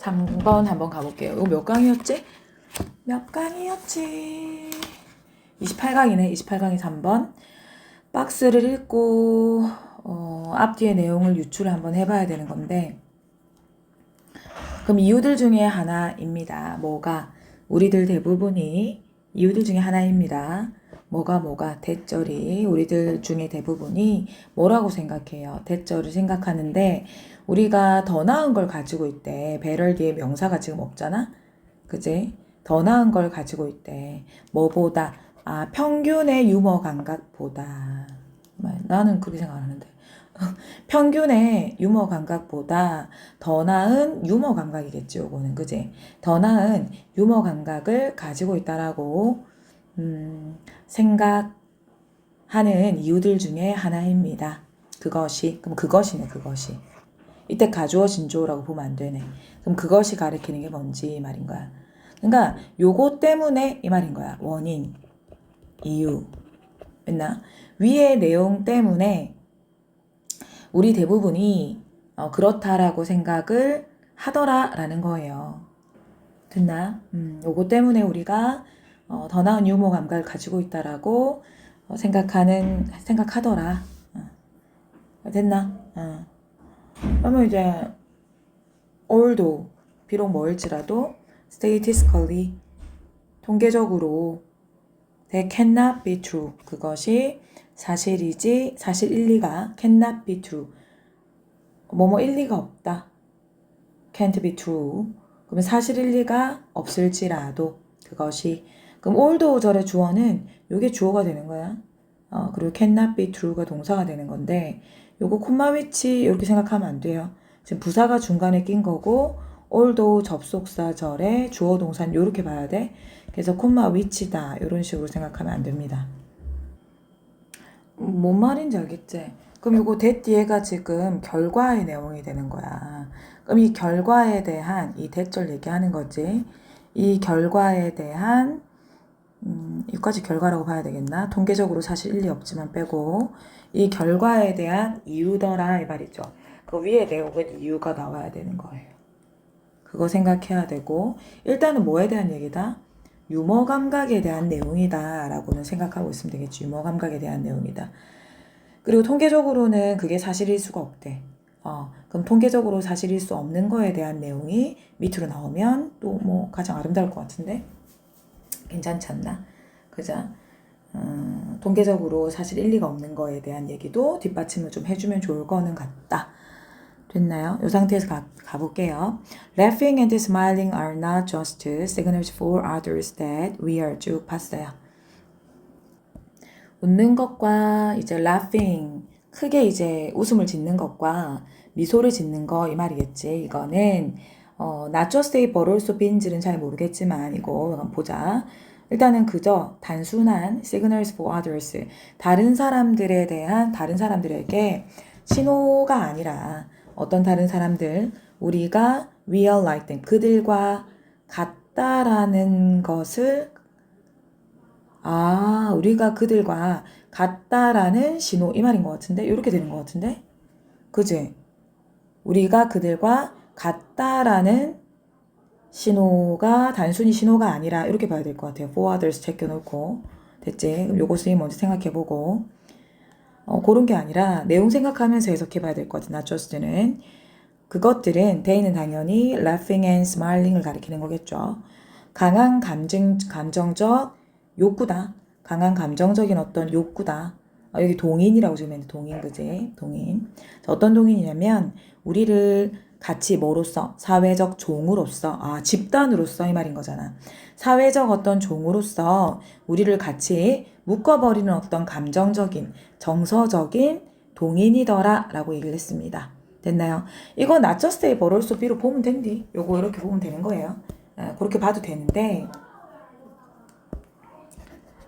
3번 한번 가볼게요. 이거 몇 강이었지? 몇 강이었지? 28강이네. 28강이 3번. 박스를 읽고 앞뒤의 내용을 유추를 한번 해봐야 되는 건데, 그럼 이유들 중에 하나입니다. 뭐가? 우리들 대부분이 이유들 중에 하나입니다. 뭐가 대절이 우리들 중에 대부분이 뭐라고 생각해요? 대절을 생각하는데, 우리가 더 나은 걸 가지고 있대. better 뒤에 명사가 지금 없잖아? 그지? 더 나은 걸 가지고 있대. 뭐보다? 평균의 유머 감각보다. 나는 그렇게 생각하는데. 평균의 유머 감각보다 더 나은 유머 감각이겠지, 요거는. 그지? 더 나은 유머 감각을 가지고 있다라고 생각하는 이유들 중에 하나입니다. 그럼 그것이네, 그것이. 이때 가주어 진주어라고 보면 안 되네. 그럼 그것이 가리키는 게 뭔지 이 말인 거야. 그러니까 요거 때문에 이 말인 거야. 원인, 이유. 됐나? 위의 내용 때문에 우리 대부분이 그렇다라고 생각을 하더라라는 거예요. 됐나? 요거 때문에 우리가 더 나은 유머 감각을 가지고 있다라고 생각하더라. 됐나? 그러면 이제 although 비록 뭐일지라도 statistically 통계적으로 they cannot be true 그것이 사실이지 사실 일리가 cannot be true 뭐뭐 일리가 없다 can't be true 그러면 사실 일리가 없을지라도 그것이 그럼 although 절의 주어는 요게 주어가 되는 거야. 그리고 cannot be true가 동사가 되는 건데 요거 콤마 위치 이렇게 생각하면 안 돼요. 지금 부사가 중간에 낀 거고 although 접속사 절의 주어 동사는 요렇게 봐야 돼. 그래서 콤마 위치다 이런 식으로 생각하면 안 됩니다. 뭔 말인지 알겠지? 그럼 요거 that 뒤에가 지금 결과의 내용이 되는 거야. 그럼 이 결과에 대한 이 대절 얘기하는 거지. 이 결과에 대한 여기까지 결과라고 봐야 되겠나? 통계적으로 사실 일리 없지만 빼고 이 결과에 대한 이유더라 이 말이죠. 그 위에 내용은 이유가 나와야 되는 거예요. 그거 생각해야 되고 일단은 뭐에 대한 얘기다? 유머 감각에 대한 내용이다 라고는 생각하고 있으면 되겠지. 유머 감각에 대한 내용이다. 그리고 통계적으로는 그게 사실일 수가 없대. 그럼 통계적으로 사실일 수 없는 거에 대한 내용이 밑으로 나오면 또 뭐 가장 아름다울 것 같은데 괜찮지 않나? 그죠? 통계적으로 사실 일리가 없는 거에 대한 얘기도 뒷받침을 좀 해주면 좋을 거는 같다. 됐나요? 이 상태에서 가볼게요. Laughing and smiling are not just signals for others that we are 쭉 봤어요. 웃는 것과 이제 laughing 크게 이제 웃음을 짓는 것과 미소를 짓는 거 이 말이겠지. 이거는 not just a but also be인지는 잘 모르겠지만 이거 한번 보자. 일단은 그저 단순한 signals for others 다른 사람들에 대한 다른 사람들에게 신호가 아니라 어떤 다른 사람들 우리가 we are like them 그들과 같다라는 것을 우리가 그들과 같다라는 신호 이 말인 것 같은데 이렇게 되는 것 같은데 그지? 우리가 그들과 같다라는 신호가 단순히 신호가 아니라 이렇게 봐야 될 것 같아요. for others 제껴놓고 됐지? 그럼 요것을 먼저 생각해보고 그런 게 아니라 내용 생각하면서 해석해봐야 될 것 같아. not just는 그것들은 they는 당연히 laughing and smiling을 가리키는 거겠죠. 강한 감정적 욕구다. 강한 감정적인 어떤 욕구다. 여기 동인이라고 지금 했는데 동인 그지? 동인. 어떤 동인이냐면 우리를 같이 뭐로서 사회적 종으로서 집단으로서 이 말인 거잖아. 사회적 어떤 종으로서 우리를 같이 묶어버리는 어떤 감정적인 정서적인 동인이더라 라고 얘기를 했습니다. 됐나요? 이거 not just a but also B로 보면 된디. 요거 이렇게 보면 되는 거예요. 그렇게 봐도 되는데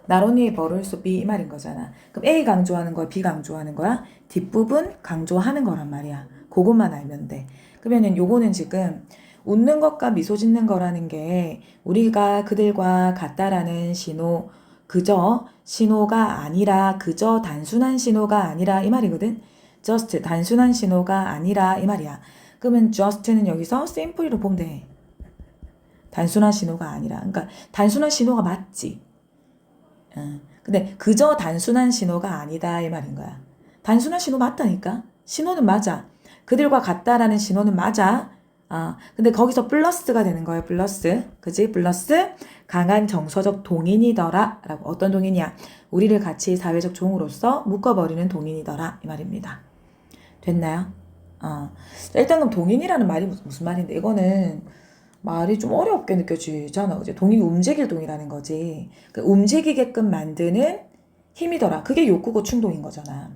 not only but also B 이 말인 거잖아. 그럼 A 강조하는 거야? B 강조하는 거야? 뒷부분 강조하는 거란 말이야. 그것만 알면 돼. 그러면은 요거는 지금 웃는 것과 미소 짓는 거라는 게 우리가 그들과 같다라는 신호 그저 신호가 아니라 그저 단순한 신호가 아니라 이 말이거든. just 단순한 신호가 아니라 이 말이야. 그러면 just는 여기서 simply로 보면 돼. 단순한 신호가 아니라. 그러니까 단순한 신호가 맞지. 근데 그저 단순한 신호가 아니다 이 말인 거야. 단순한 신호 맞다니까. 신호는 맞아. 그들과 같다라는 신호는 맞아. 근데 거기서 플러스가 되는 거예요. 플러스. 그지? 플러스 강한 정서적 동인이더라. 라고. 어떤 동인이야? 우리를 같이 사회적 종으로서 묶어버리는 동인이더라. 이 말입니다. 됐나요? 일단 그럼 동인이라는 말이 무슨 말인데 이거는 말이 좀 어렵게 느껴지잖아. 그지? 동인이 움직일 동이라는 거지. 그 움직이게끔 만드는 힘이더라. 그게 욕구고 충동인 거잖아.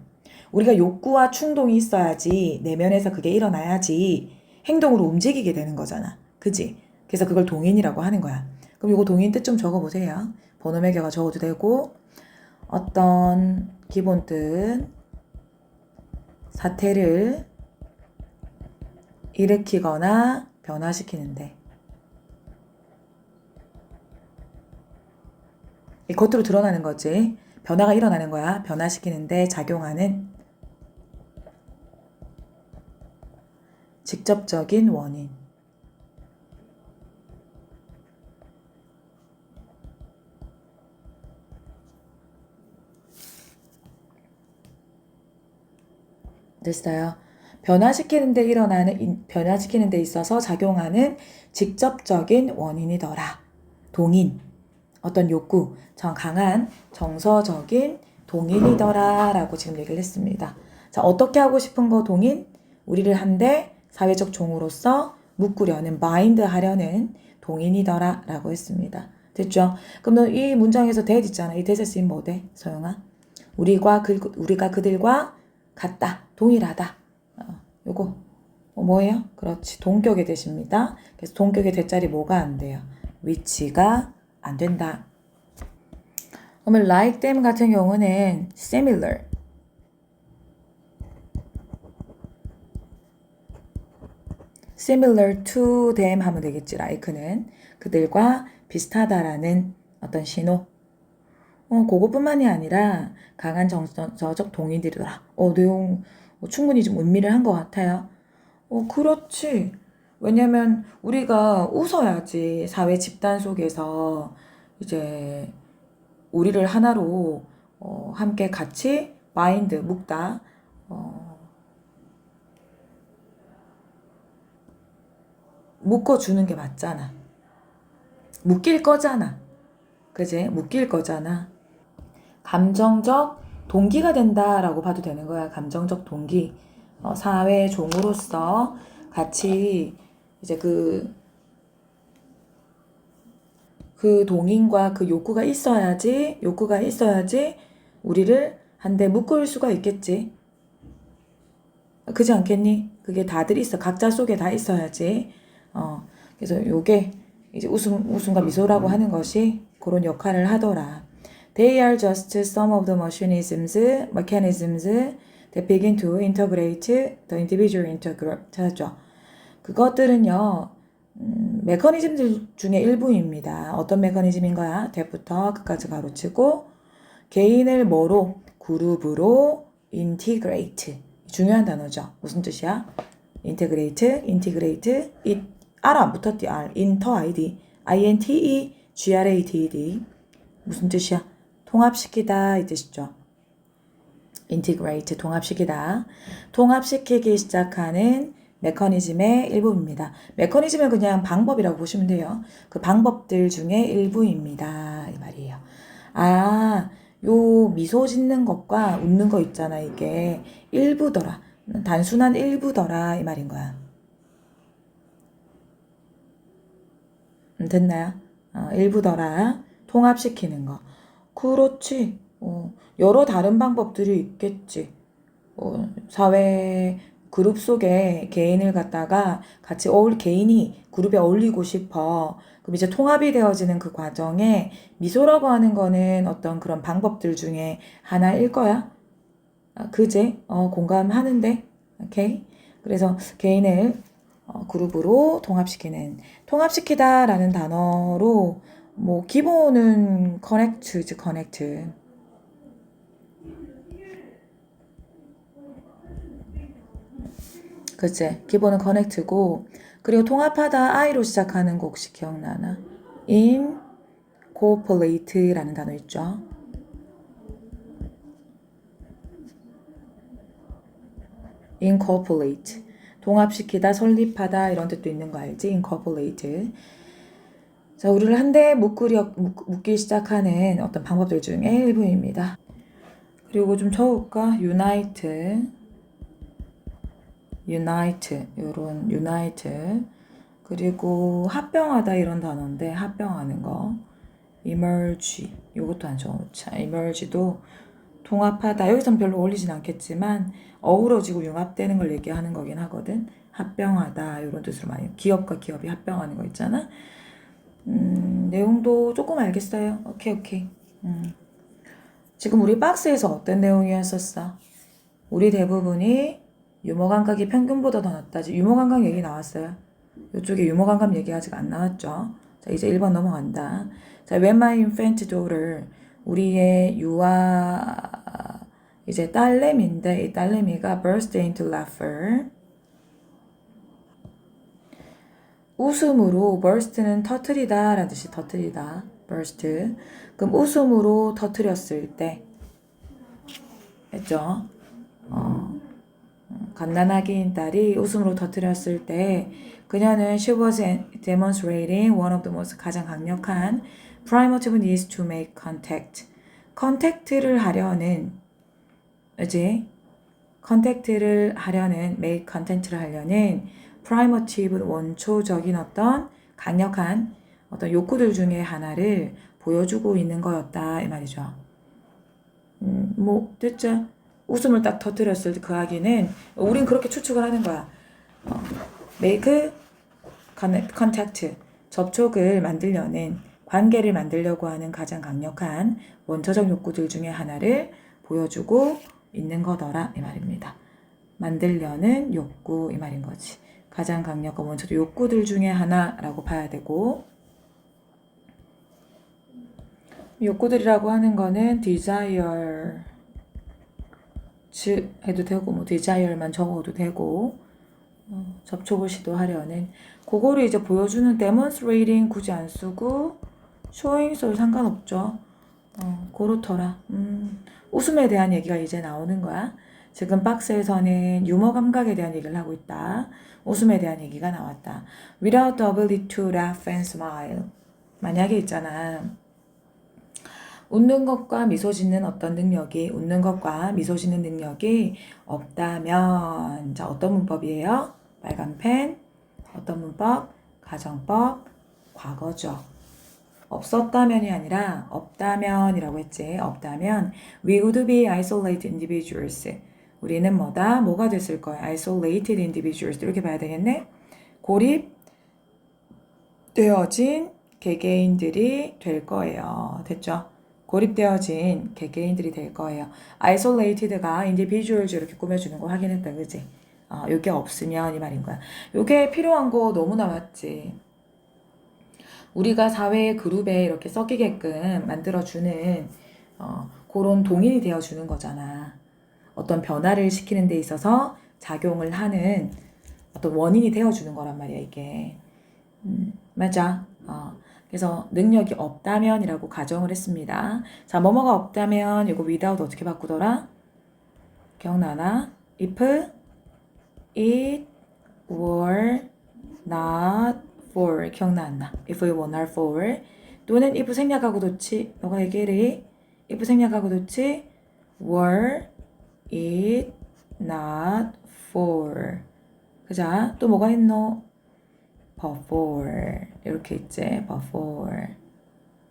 우리가 욕구와 충동이 있어야지 내면에서 그게 일어나야지 행동으로 움직이게 되는 거잖아. 그지? 그래서 그걸 동인이라고 하는 거야. 그럼 이거 동인 뜻 좀 적어보세요. 번호 매겨가 적어도 되고 어떤 기본 뜻 사태를 일으키거나 변화시키는데 이 겉으로 드러나는 거지. 변화가 일어나는 거야. 변화시키는데 작용하는 직접적인 원인. 됐어요. 변화시키는 데 있어서 작용하는 직접적인 원인이더라. 동인. 어떤 욕구, 강한 정서적인 동인이더라 라고 지금 얘기를 했습니다. 자, 어떻게 하고 싶은 거 동인? 우리를 한데 사회적 종으로서 묶으려는 바인드 하려는 동인이더라 라고 했습니다. 됐죠? 그럼 이 문장에서 that 있잖아. 이 that에 쓰인 뭐 돼? 소영아? 우리가 그들과 같다. 동일하다. 요거 뭐예요? 그렇지. 동격의 대십니다. 그래서 동격의 대자리 뭐가 안 돼요? which가 안 된다. 그러면 like them 같은 경우는 similar. similar to them 하면 되겠지. like는 그들과 비슷하다라는 어떤 신호. 그것뿐만이 아니라 강한 정서적 동의들이더라. 내용 충분히 좀 은밀을 한 것 같아요. 그렇지. 왜냐면 우리가 웃어야지 사회 집단 속에서 이제 우리를 하나로 함께 같이 마인드 묶다 묶어주는 게 맞잖아. 묶일 거잖아. 그지? 묶일 거잖아. 감정적 동기가 된다라고 봐도 되는 거야. 감정적 동기. 사회 종으로서 같이 이제 그 동인과 그 욕구가 있어야지 우리를 한데 묶을 수가 있겠지. 그지 않겠니? 그게 다들 있어. 각자 속에 다 있어야지. 그래서 요게 이제 웃음과 미소라고 하는 것이 그런 역할을 하더라. They are just some of the mechanisms that begin to integrate the individual into group. 찾았죠? 그것들은요, 메커니즘들 중에 일부입니다. 어떤 메커니즘인 거야? 대부터 끝까지 가로치고 개인을 뭐로? 그룹으로 integrate. 중요한 단어죠. 무슨 뜻이야? integrate, R 안 붙었지, R. inter, integrated. 무슨 뜻이야? 통합시키다 이 뜻이죠. integrate, 통합시키다. 통합시키기 시작하는 메커니즘의 일부입니다. 메커니즘은 그냥 방법이라고 보시면 돼요. 그 방법들 중에 일부입니다. 이 말이에요. 요 미소 짓는 것과 웃는 거 있잖아. 이게 일부더라. 단순한 일부더라. 이 말인 거야. 됐나요? 일부더라. 통합시키는 거. 그렇지. 여러 다른 방법들이 있겠지. 사회 그룹 속에 개인을 갖다가 같이 개인이 그룹에 어울리고 싶어. 그럼 이제 통합이 되어지는 그 과정에 미소라고 하는 거는 어떤 그런 방법들 중에 하나일 거야. 그제? 공감하는데. 오케이? 그래서 개인을 그룹으로 통합시키다라는 단어로 뭐 기본은 connect지, connect. 그치? 기본은 connect고, 그리고 통합하다 I로 시작하는 거 혹시 기억나나? incorporate라는 단어 있죠? incorporate. 동합시키다, 설립하다 이런 뜻도 있는 거 알지? incorporate. 자, 우리를 한데 묶기 시작하는 어떤 방법들 중에 일부입니다. 그리고 좀 쳐볼까? unite, 요런 unite. 그리고 합병하다 이런 단어인데 합병하는 거. emerge, 요것도 안 적어놓자. emerge도 통합하다. 여기선 별로 어울리진 않겠지만 어우러지고 융합되는 걸 얘기하는 거긴 하거든. 합병하다 이런 뜻으로 많이 기업과 기업이 합병하는 거 있잖아. 내용도 조금 알겠어요. 오케이. 지금 우리 박스에서 어떤 내용이었었어? 우리 대부분이 유머 감각이 평균보다 더 낮다지. 유머 감각 얘기 나왔어요. 이쪽에 유머 감각 얘기 아직 안 나왔죠. 자, 이제 1번 넘어간다. 자, when my infant daughter, 우리의 이제 딸내미인데 이 딸내미가 burst into laughter. 웃음으로 burst는 터트리다 라는 뜻이 터트리다. burst. 그럼 웃음으로 터트렸을 때 했죠. 갓난아기인 딸이 웃음으로 터뜨렸을 때 그녀는 she was demonstrating one of the most 가장 강력한 primitive needs to make contact. 컨택트를 하려는 이제 컨택트를 하려는 make contact를 하려는 primitive 원초적인 어떤 강력한 어떤 욕구들 중에 하나를 보여주고 있는 거였다 이 말이죠. 뭐 됐죠? 웃음을 딱 터뜨렸을 때 그 아기는 우린 그렇게 추측을 하는 거야. make contact 접촉을 만들려는 관계를 만들려고 하는 가장 강력한 원초적 욕구들 중에 하나를 보여주고 있는 거더라 이 말입니다. 만들려는 욕구 이 말인 거지. 가장 강력한 원초적 욕구들 중에 하나라고 봐야 되고 욕구들이라고 하는 거는 desire 해도 되고 뭐 desire만 적어도 되고 접촉을 시도하려는 그거를 이제 보여주는 demonstrating 굳이 안 쓰고 showing 써도 상관없죠. 그렇더라. 웃음에 대한 얘기가 이제 나오는 거야. 지금 박스에서는 유머 감각에 대한 얘기를 하고 있다. 웃음에 대한 얘기가 나왔다. Without the ability to laugh and smile. 만약에 있잖아. 웃는 것과 미소 짓는 어떤 능력이 웃는 것과 미소 짓는 능력이 없다면 자 어떤 문법이에요? 빨간 펜 어떤 문법? 가정법 과거죠. 없었다면이 아니라 없다면이라고 했지. 없다면 we would be isolated individuals. 우리는 뭐가 됐을 거야? isolated individuals 이렇게 봐야 되겠네. 고립되어진 개개인들이 될 거예요. 됐죠? 고립되어진 개개인들이 될 거예요. isolated가 individuals 이렇게 꾸며주는 거 확인했다, 그지? 요게 없으면 이 말인 거야. 요게 필요한 거 너무 나왔지. 우리가 사회 그룹에 이렇게 섞이게끔 만들어주는 그런 동인이 되어주는 거잖아. 어떤 변화를 시키는 데 있어서 작용을 하는 어떤 원인이 되어주는 거란 말이야, 이게. 맞아. 그래서 능력이 없다면이라고 가정을 했습니다. 자, 뭐뭐가 없다면 이거 without 어떻게 바꾸더라? 기억나나? If it were not for 기억나 안 나? If it were not for 또는 if 생략하고 좋지? 너가 얘기해. if 생략하고 좋지? were it not for 그자? 또 뭐가 있노? before 이렇게 있지. before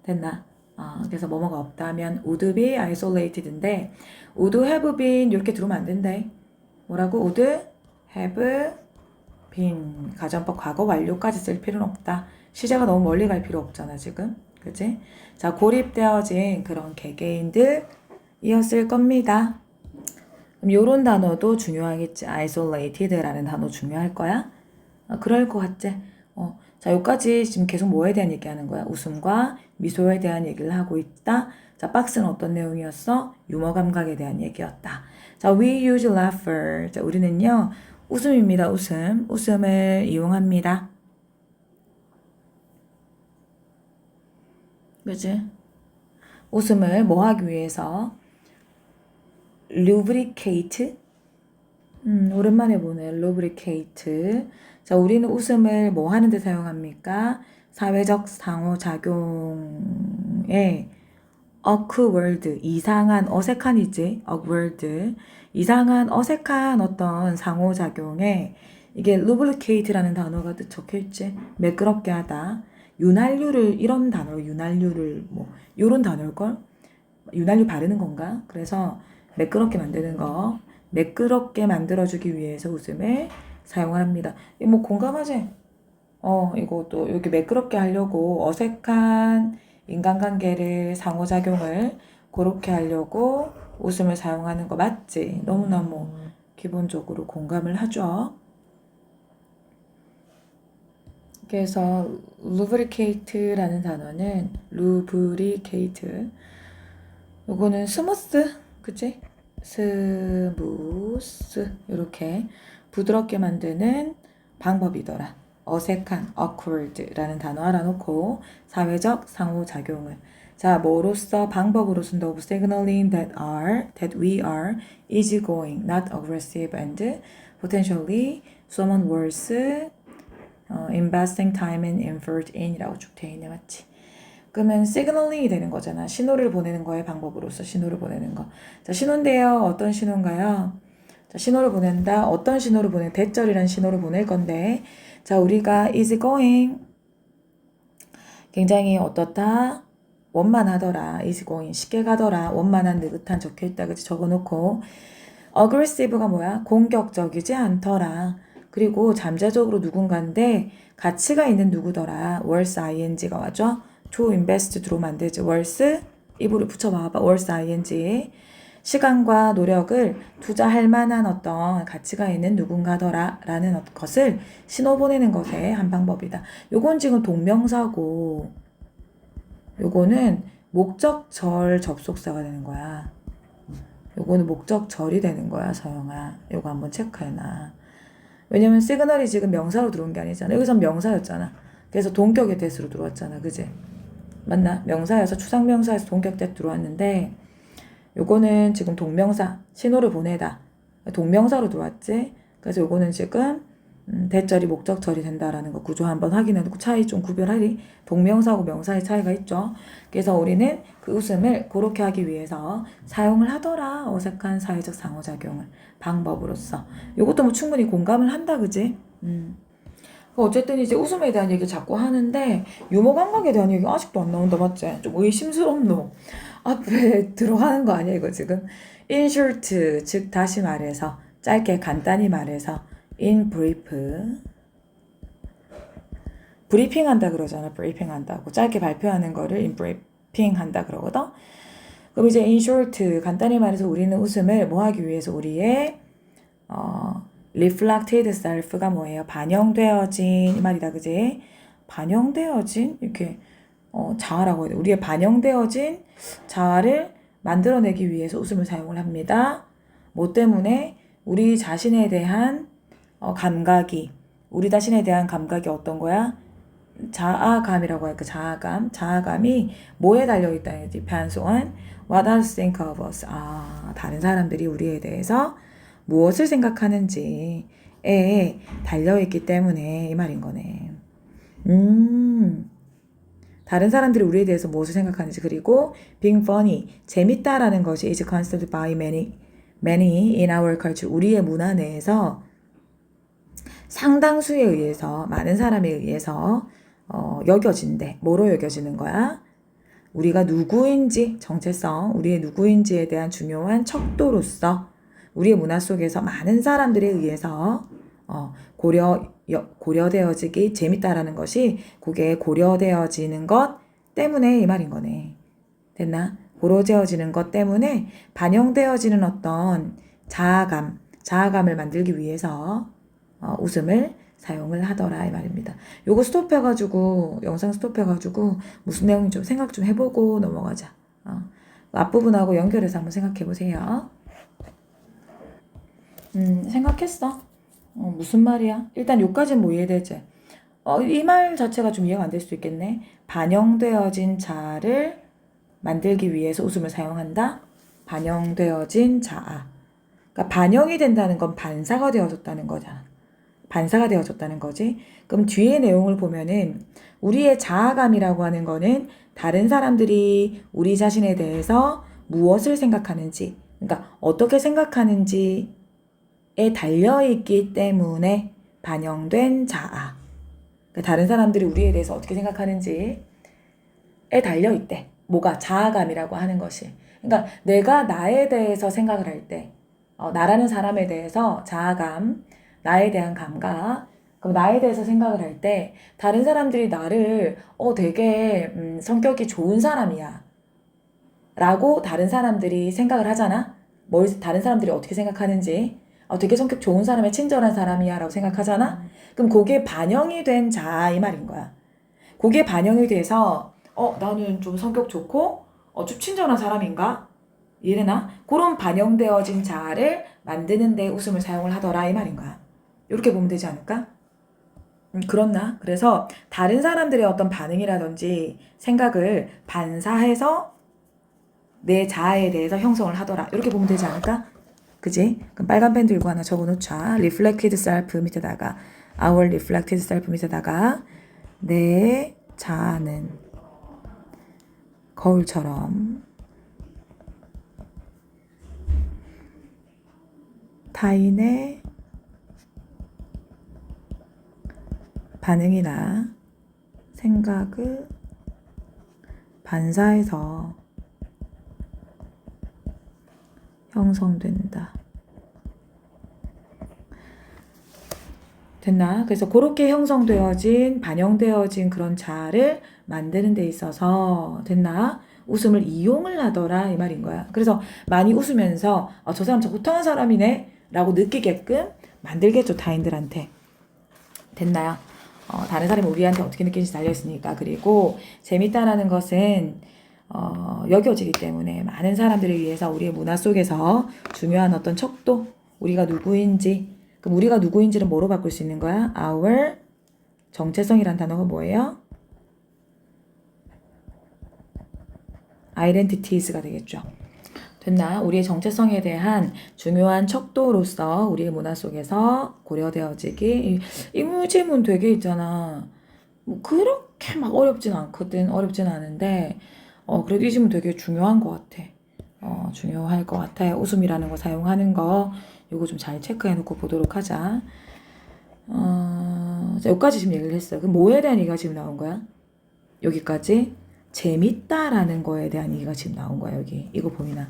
됐나? 그래서 뭐뭐가 없다면 would be isolated인데 would have been 이렇게 들으면 안 된대. 뭐라고? would have been 가정법 과거 완료까지 쓸 필요는 없다. 시제가 너무 멀리 갈 필요 없잖아 지금. 그치? 자, 고립되어진 그런 개개인들이었을 겁니다. 그럼 요런 단어도 중요하겠지. isolated라는 단어 중요할 거야. 그럴 것 같지? 자, 여기까지 지금 계속 뭐에 대한 얘기하는 거야? 웃음과 미소에 대한 얘기를 하고 있다. 자, 박스는 어떤 내용이었어? 유머 감각에 대한 얘기였다. 자, we use laughter. 자, 우리는요, 웃음입니다. 웃음. 웃음을 이용합니다. 그지? 웃음을 뭐 하기 위해서? lubricate. 오랜만에 보네. lubricate. 자, 우리는 웃음을 뭐 하는데 사용합니까? 사회적 상호작용에 awkward, 이상한, 어색한이지, awkward, 이상한, 어색한 어떤 상호작용에 이게 lubricate라는 단어가 또 적혀있지. 매끄럽게 하다. 윤활유를, 이런 단어, 윤활유를, 뭐, 요런 단어일걸? 윤활유 바르는 건가? 그래서 매끄럽게 만드는 거, 매끄럽게 만들어주기 위해서 웃음을 사용합니다. 뭐 공감하지? 이거 또 이렇게 매끄럽게 하려고 어색한 인간관계를 상호작용을 그렇게 하려고 웃음을 사용하는 거 맞지? 너무너무 기본적으로 공감을 하죠. 그래서 lubricate라는 단어는 lubricate 요거는 스무스 그치? 스무스 이렇게 부드럽게 만드는 방법이더라. 어색한 awkward라는 단어 알아놓고 사회적 상호작용을 자 뭐로써 방법으로 쓴다고 signaling that we are easygoing, not aggressive and potentially someone worse investing time and effort in이라고 쭉 돼 있네 맞지? 그러면 signaling이 되는 거잖아. 신호를 보내는 거의 방법으로서 신호를 보내는 거. 자, 신호인데요. 어떤 신호인가요? 자, 신호를 보낸다. 어떤 신호를 대절이라는 신호를 보낼 건데 자, 우리가 is going 굉장히 어떻다? 원만하더라. is going 쉽게 가더라. 원만한 느긋한 적혀있다. 그치? 적어놓고 aggressive가 뭐야? 공격적이지 않더라. 그리고 잠재적으로 누군가인데 가치가 있는 누구더라. worse ing가 와죠? to invest 들어오면 안 되지. worse 입으로 붙여봐봐. worse ing 시간과 노력을 투자할 만한 어떤 가치가 있는 누군가더라 라는 것을 신호 보내는 것의 한 방법이다. 요건 지금 동명사고 요거는 목적절 접속사가 되는 거야. 요거는 목적절이 되는 거야 서영아. 요거 한번 체크해놔. 왜냐면 시그널이 지금 명사로 들어온 게 아니잖아. 여기선 명사였잖아. 그래서 동격의 대수로 들어왔잖아. 그지? 맞나? 명사여서 추상명사에서 동격대 들어왔는데 요거는 지금 동명사 신호를 보내다 동명사로 들어왔지. 그래서 요거는 지금 대절이 목적절이 된다라는 거 구조 한번 확인해놓고 차이 좀 구별하리. 동명사하고 명사의 차이가 있죠. 그래서 우리는 그 웃음을 그렇게 하기 위해서 사용을 하더라. 어색한 사회적 상호작용을 방법으로서. 요것도 뭐 충분히 공감을 한다 그지? 어쨌든 이제 웃음에 대한 얘기 자꾸 하는데 유머 감각에 대한 얘기 아직도 안 나온다 맞지? 좀 의심스럽노. 앞에 들어가는 거 아니야 이거 지금? In short, 즉 다시 말해서 짧게 간단히 말해서 in brief 브리핑 한다 그러잖아. 브리핑 한다고 짧게 발표하는 거를 in briefing 한다 그러거든. 그럼 이제 in short 간단히 말해서 우리는 웃음을 뭐 하기 위해서 우리의 reflected self가 뭐예요? 반영되어진 이 말이다 그지? 반영되어진 이렇게 자아라고 해야 돼. 우리의 반영되어진 자아를 만들어내기 위해서 웃음을 사용을 합니다. 뭐 때문에? 우리 자신에 대한 감각이 우리 자신에 대한 감각이 어떤 거야? 자아감이라고 할까? 자아감이 뭐에 달려있다? depends on what others think of us. 다른 사람들이 우리에 대해서 무엇을 생각하는지에 달려있기 때문에 이 말인 거네. 다른 사람들이 우리에 대해서 무엇을 생각하는지 그리고 being funny, 재밌다라는 것이 is considered by many in our culture, 우리의 문화 내에서 상당수에 의해서 많은 사람에 의해서 여겨진대. 뭐로 여겨지는 거야? 우리가 누구인지 정체성, 우리의 누구인지에 대한 중요한 척도로서 우리의 문화 속에서 많은 사람들에 의해서 고려되어지기 재밌다라는 것이 그게 고려되어지는 것 때문에 이 말인 거네. 됐나? 고려되어지는 것 때문에 반영되어지는 어떤 자아감을 만들기 위해서 웃음을 사용을 하더라 이 말입니다. 요거 스톱해가지고 영상 스톱해가지고 무슨 내용인지 좀 생각 좀 해보고 넘어가자. 앞부분하고 연결해서 한번 생각해보세요. 생각했어? 무슨 말이야? 일단 요까지는 뭐 이해되지? 이 말 자체가 좀 이해가 안 될 수도 있겠네. 반영되어진 자를 만들기 위해서 웃음을 사용한다. 반영되어진 자아. 그러니까 반영이 된다는 건 반사가 되어졌다는 거잖아. 반사가 되어졌다는 거지. 그럼 뒤에 내용을 보면은 우리의 자아감이라고 하는 거는 다른 사람들이 우리 자신에 대해서 무엇을 생각하는지, 그러니까 어떻게 생각하는지에 달려있기 때문에 반영된 자아. 그러니까 다른 사람들이 우리에 대해서 어떻게 생각하는지에 달려있대. 뭐가 자아감이라고 하는 것이. 그러니까 내가 나에 대해서 생각을 할 때, 나라는 사람에 대해서 자아감, 나에 대한 감각, 그럼 나에 대해서 생각을 할 때 다른 사람들이 나를 되게 성격이 좋은 사람이야 라고 다른 사람들이 생각을 하잖아. 다른 사람들이 어떻게 생각하는지, 되게 성격 좋은 사람이 친절한 사람이야 라고 생각하잖아. 그럼 그게 반영이 된 자아 이 말인 거야. 그게 반영이 돼서 나는 좀 성격 좋고 좀 친절한 사람인가? 이래나? 그런 반영되어진 자아를 만드는 데 웃음을 사용을 하더라 이 말인 거야. 이렇게 보면 되지 않을까? 그렇나? 그래서 다른 사람들의 어떤 반응이라든지 생각을 반사해서 내 자아에 대해서 형성을 하더라. 이렇게 보면 되지 않을까? 그지? 그럼 빨간 펜 들고 하나 적어놓자. reflected self 밑에다가 our reflected self 밑에다가 내 자아는 거울처럼 타인의 반응이나 생각을 반사해서 형성된다. 됐나? 그래서 그렇게 형성되어진, 반영되어진 그런 자아를 만드는 데 있어서 됐나? 웃음을 이용을 하더라 이 말인 거야. 그래서 많이 웃으면서 저 사람 저 호탕한 사람이네 라고 느끼게끔 만들겠죠, 타인들한테. 됐나요? 다른 사람이 우리한테 어떻게 느끼는지 달려있으니까. 그리고 재밌다라는 것은 여겨지기 때문에 많은 사람들을 위해서 우리의 문화 속에서 중요한 어떤 척도, 우리가 누구인지, 그럼 우리가 누구인지를 뭐로 바꿀 수 있는 거야? our 정체성이란 단어가 뭐예요? identities가 되겠죠. 됐나? 우리의 정체성에 대한 중요한 척도로서 우리의 문화 속에서 고려되어지기. 이 질문 되게 있잖아. 뭐 그렇게 막 어렵진 않거든. 어렵진 않은데 그래도 이 질문 되게 중요한 것 같아. 중요할 것 같아. 웃음이라는 거 사용하는 거 이거 좀 잘 체크해 놓고 보도록 하자. 자, 여기까지 지금 얘기를 했어요. 그럼 뭐에 대한 얘기가 지금 나온 거야? 여기까지 재밌다라는 거에 대한 얘기가 지금 나온 거야. 여기 이거 보이나?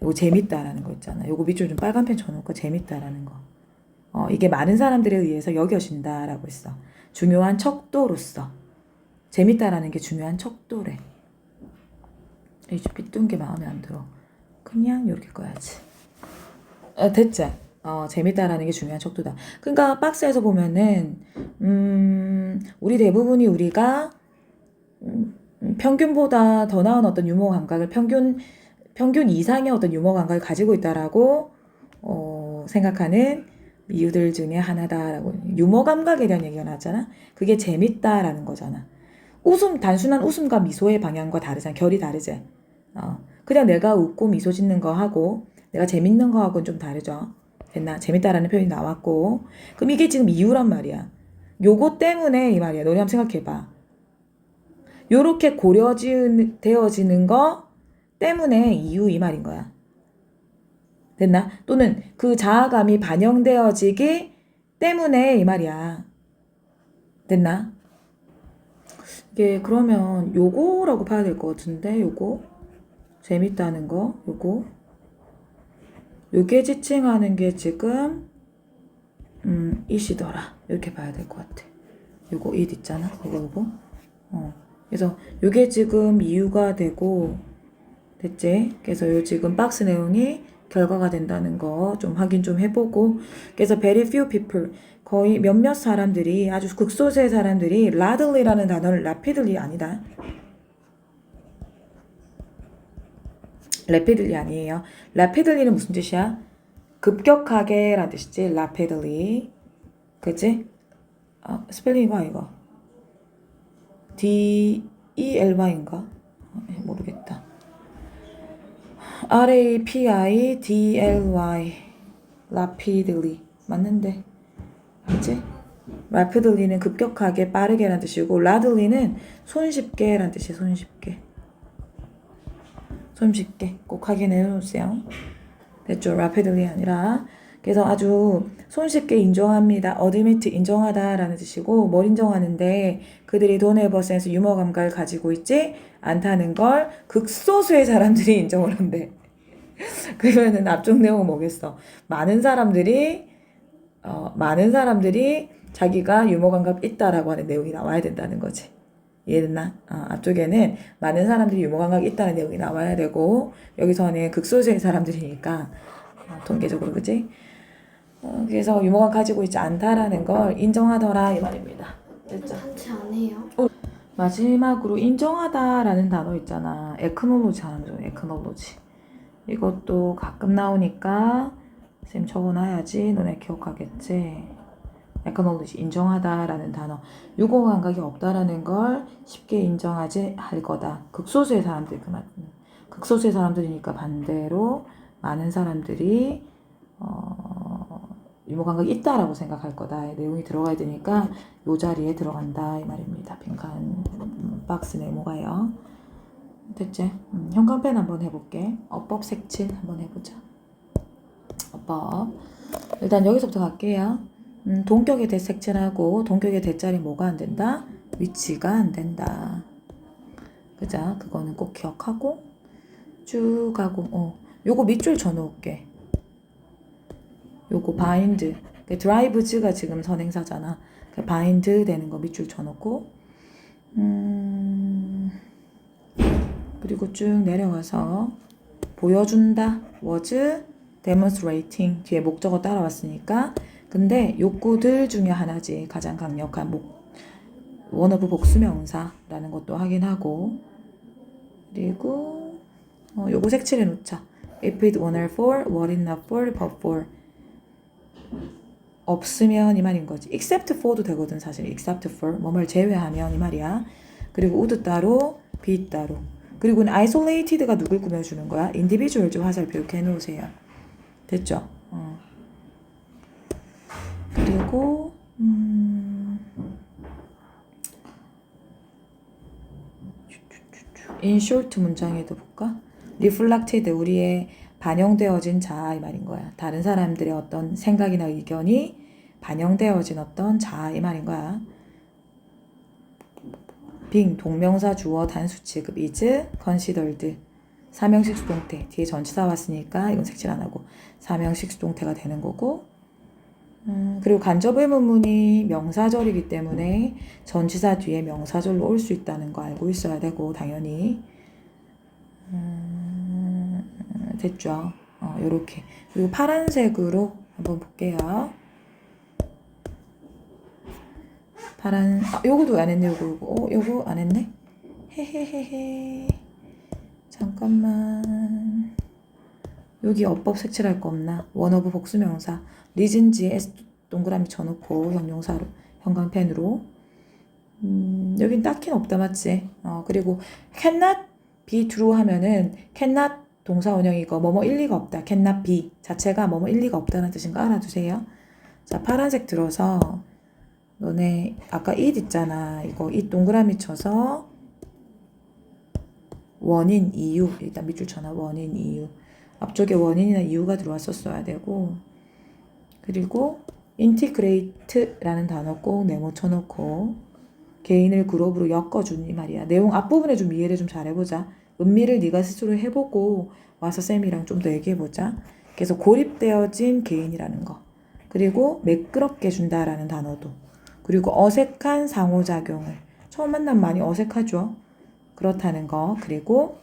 이거 재밌다라는 거 있잖아. 이거 밑줄 좀 빨간 펜 쳐놓고 재밌다라는 거. 이게 많은 사람들에 의해서 여겨진다라고 했어. 중요한 척도로서. 재밌다라는 게 중요한 척도래. 이제 삐뚤은 게 마음에 안 들어. 그냥 이렇게 꺼야지. 됐지? 재밌다라는 게 중요한 척도다. 그러니까 박스에서 보면은 우리 대부분이 우리가 평균보다 더 나은 어떤 유머 감각을 평균 이상의 어떤 유머 감각을 가지고 있다라고 생각하는 이유들 중에 하나다라고. 유머 감각에 대한 얘기가 나왔잖아. 그게 재밌다라는 거잖아. 단순한 웃음과 미소의 방향과 다르잖아. 결이 다르지. 그냥 내가 웃고 미소 짓는 거 하고 내가 재밌는 거 하고는 좀 다르죠. 됐나? 재밌다라는 표현이 나왔고. 그럼 이게 지금 이유란 말이야. 요거 때문에 이 말이야. 너네 한번 생각해봐. 요렇게 고려되어지는 거 때문에 이유 이 말인 거야. 됐나? 또는 그 자아감이 반영되어지기 때문에 이 말이야. 됐나? 이게 그러면 요거라고 봐야 될 것 같은데, 요거 재밌다는 거, 요게 지칭하는 게 지금 이시더라 이렇게 봐야 될 것 같아. 요거 it 있잖아. 요거 그래서 요게 지금 이유가 되고, 됐지? 그래서 요 지금 박스 내용이 결과가 된다는 거 좀 확인 좀 해보고. 그래서 very few people, 거의 몇몇 사람들이, 아주 극소수의 사람들이 rapidly라는 단어를 rapidly 아니다. rapidly 아니에요. rapidly는 무슨 뜻이야? 급격하게 라는 뜻이지. rapidly. 그치? 스펠링이 봐 이거. DELY인가? 모르겠다. RAPIDLY rapidly 맞는데 그치? rapidly는 급격하게 빠르게란 뜻이고 rapidly는 손쉽게란 뜻이야. 손쉽게 꼭 확인해 놓으세요. 됐죠? rapidly 아니라. 그래서 아주 손쉽게 인정합니다. admit 인정하다라는 뜻이고 뭘 인정하는데 그들이 don't have a sense 유머 감각을 가지고 있지 않다는 걸 극소수의 사람들이 인정을 한대. 그러면은 앞쪽 내용은 뭐겠어? 많은 사람들이 자기가 유머 감각 있다라고 하는 내용이 나와야 된다는 거지. 이해됐나? 앞쪽에는 많은 사람들이 유머 감각이 있다는 내용이 나와야 되고 여기서는 극소수의 사람들이니까 통계적으로 그지? 그래서 유머가 가지고 있지 않다라는 걸 인정하더라 이 말입니다. 됐죠? 단체 안 해요? 마지막으로 인정하다라는 단어 있잖아. acknowledge 하는 거 acknowledge. 이것도 가끔 나오니까 쌤 적어놔야지 너네 기억하겠지. acknowledge 인정하다라는 단어. 유머 감각이 없다라는 걸 쉽게 인정하지 할 거다. 극소수의 사람들 그 말. 극소수의 사람들이니까 반대로 많은 사람들이 유머 감각이 있다라고 생각할 거다. 내용이 들어가야 되니까 요 자리에 들어간다 이 말입니다. 빈칸 박스 네모가요. 됐지? 형광펜 한번 해볼게. 어법 색칠 한번 해보자. 어법. 일단 여기서부터 갈게요. 동격의 대 색칠하고 동격의 대자리 뭐가 안 된다? 위치가 안 된다. 그죠? 그거는 꼭 기억하고 쭉 가고 요거 밑줄 쳐놓을게. 요거 바인드. 드라이브즈가 지금 선행사잖아. 바인드 되는 거 밑줄 쳐놓고 그리고 쭉 내려와서 보여준다. was demonstrating. 뒤에 목적어 따라왔으니까. 근데 욕구들 중에 하나지. 가장 강력한 원어브 복수명사라는 것도 확인하고 그리고 요거 색칠해 놓자. If it weren't for, were it not for, but for. 없으면 이 말인 거지. except for도 되거든 사실. except for 뭐뭘 제외하면 이 말이야. 그리고 would 따로 be 따로. 그리고 isolated가 누굴 꾸며주는 거야? individual 좀 화살표 이렇게 해놓으세요. 됐죠? 그리고 in short 문장에도 볼까? reflected 우리의 반영되어진 자 이 말인 거야. 다른 사람들의 어떤 생각이나 의견이 반영되어진 어떤 자 이 말인 거야. being 동명사 주어 단수 취급 is considered 사명식 수동태 뒤에 전치사 왔으니까 이건 색칠 안 하고 사명식 수동태가 되는 거고 그리고 간접 의문문이 명사절이기 때문에 전치사 뒤에 명사절로 올 수 있다는 거 알고 있어야 되고 당연히 됐죠? 요렇게. 그리고 파란색으로 한번 볼게요. 요거도 안 했네, 요거 안 했네? 헤헤헤헤. 잠깐만. 여기 어법 색칠할 거 없나? 원어브 복수명사. 리즌지에 S 동그라미 쳐놓고 형용사로, 형광펜으로. 여긴 딱히는 없다, 맞지? 그리고 cannot be true 하면은 cannot 동사 원형이고 뭐뭐 일리가 없다. cannot be 자체가 뭐뭐 일리가 없다는 뜻인 거 알아두세요. 자, 파란색 들어서 너네 아까 it 있잖아. 이거 it 동그라미 쳐서 원인, 이유 일단 밑줄 쳐놔. 원인, 이유 앞쪽에 원인이나 이유가 들어왔었어야 되고 그리고 integrate라는 단어 꼭 네모 쳐놓고 개인을 그룹으로 엮어준 이 말이야. 내용 앞부분에 좀 이해를 좀 잘해보자. 음미를 네가 스스로 해보고 와서 쌤이랑 좀 더 얘기해보자. 그래서 고립되어진 개인이라는 거. 그리고 매끄럽게 준다라는 단어도. 그리고 어색한 상호작용을. 처음 만나면 많이 어색하죠. 그렇다는 거. 그리고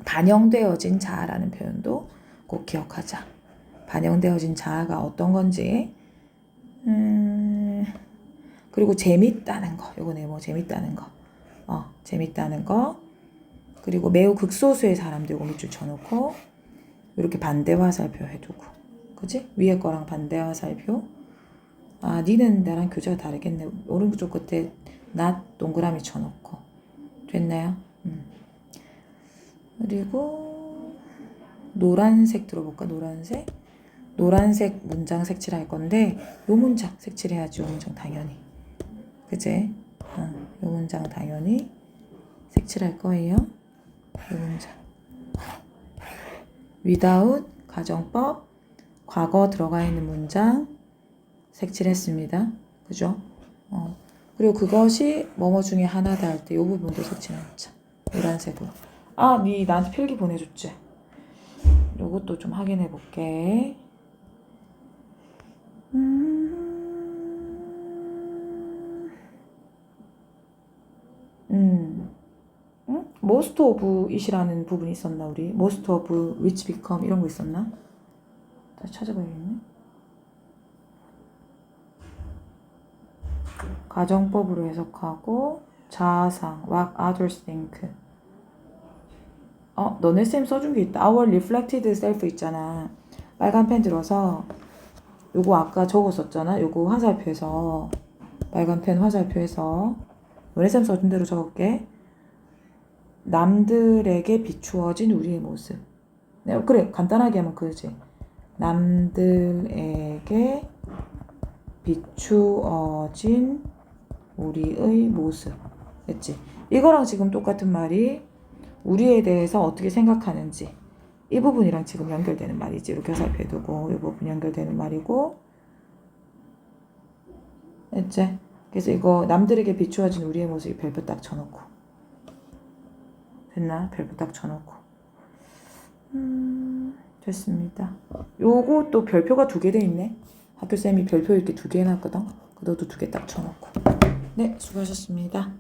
반영되어진 자아라는 표현도 꼭 기억하자. 반영되어진 자아가 어떤 건지. 그리고 재밌다는 거. 요거네 뭐 재밌다는 거. 재밌다는 거. 그리고 매우 극소수의 사람들 요거 밑줄 쳐놓고 이렇게 반대 화살표 해두고 그치? 위에 거랑 반대 화살표 아, 니는 나랑 교재가 다르겠네. 오른쪽 끝에 not 동그라미 쳐놓고. 됐나요? 그리고 노란색 들어볼까? 노란색. 노란색 문장 색칠할 건데 요 문장 색칠해야지. 요 문장 당연히. 그제? 요 문장 당연히 색칠할 거예요. 요 문장. without 가정법 과거 들어가 있는 문장 색칠했습니다. 그죠? 그리고 그것이 뭐뭐 중에 하나다 할 때 요 부분도 색칠해놓자. 노란색으로. 아, 니 나한테 필기 보내줬지? 요것도 좀 확인해 볼게. 응? most of it이라는 부분이 있었나 우리? most of which become 이런 거 있었나? 다시 찾아봐야겠네. 가정법으로 해석하고 자아상 what others think. 너네 쌤 써준 게 있다. our reflected self 있잖아. 빨간 펜 들어서 요거 아까 적었었잖아. 요거 화살표에서 빨간 펜 화살표에서 너네 쌤 써준 대로 적을게. 남들에게 비추어진 우리의 모습. 네, 그래 간단하게 하면 그지. 남들에게 비추어진 우리의 모습. 됐지? 이거랑 지금 똑같은 말이 우리에 대해서 어떻게 생각하는지 이 부분이랑 지금 연결되는 말이지. 이렇게 화살표 두고 이 부분 연결되는 말이고. 됐지? 그래서 이거 남들에게 비추어진 우리의 모습이 별표 딱 쳐놓고. 됐나? 별표 딱 쳐놓고. 됐습니다. 요거 또 별표가 2개 돼 있네. 학교쌤이 별표 이렇게 2개 해놨거든. 너도 2개 딱 쳐놓고. 네, 수고하셨습니다.